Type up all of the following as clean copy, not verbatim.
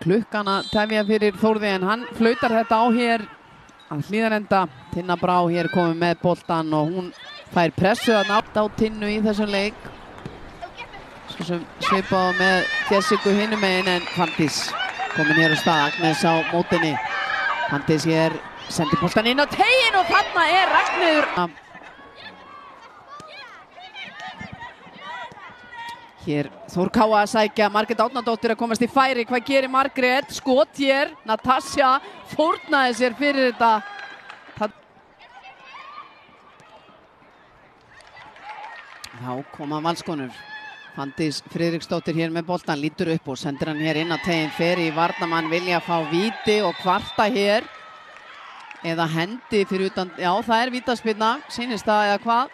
klukkan að tefja fyrir Þórði en hann flautar þetta á hér að Hlíðarenda. Tinna Brá hér komið með boltan og hún fær pressu að nátt á Tinnu í þessum leik. Svo sem svipað með Jessica hinum megin en Fanndís komin hér á stað. Agnes á mótinni. Fanndís hér sendir boltan inn á teiginn og þarna er Ragnheiður. Hér Þór Káa að sækja, Margrét Árnadóttir að komast í færi. Hvað gerir Margrét? Skot hér, Natasja fórnaði sér fyrir þetta. Þá koma Valskonur. Fanndís Friðriksdóttir hér með boltan, lítur upp og sendir hann hér inn á teginn. Fer í varnarmann, vilja fá víti og kvarta hér. Eða hendi fyrir utan, já það er vítaspyrna, sýnist það eða hvað?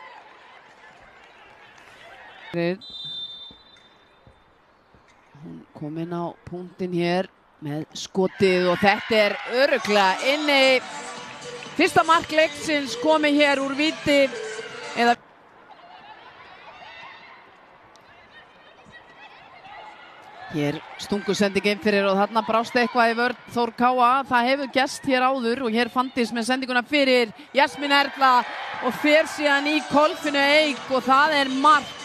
Hún kom inn á punktinn hér með skotið og þetta er örugglega inni. Fyrsta mark leiksins komið hér úr víti eða hér stungu sending inn fyrir og þarna brást eitthvað í vörn Þór Káa. Það hefur gerst hér áður og hér Fanndís með sendinguna fyrir Jasmín Erla og fer síðan í Kolfinnu Eik og það er mark.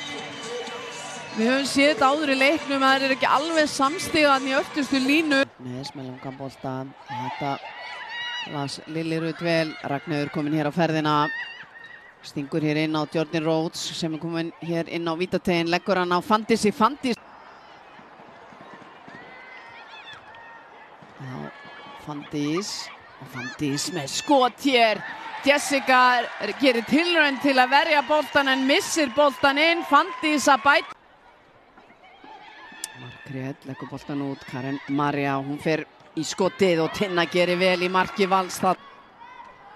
Við höfum séð þetta áður í leiknum að það er ekki alveg samstíðan í öftustu línu. Nes með langan bolta. Þetta las Lilli Rut vel. Ragnheiður komin hér á ferðina. Stingur hér inn á Jordan Rhodes sem er komin hér inn á vítateginn. Leggur hann á Fanndísi. Fanndís. Fanndís. Og Fanndís með skot hér. Jessica gerir tilraun til að verja boltan en missir boltan inn. Fanndís að bæta. Margrét leggur boltan út, Karen María, hún fer í skotið og Tinna gerir vel í marki Vals.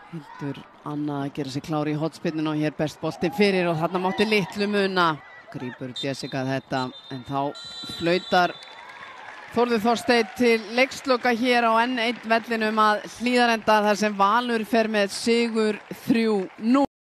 Hildur Anna að gera sig klári í hotspyrnun og hér best boltinn fyrir og þarna mátti litlu muna. Grípur Jessica þetta en þá flautar Þórður Þorsteinn til leiksloka hér á enn einn vellinum að Hlíðarenda þar sem Valur fer með sigur 3-0.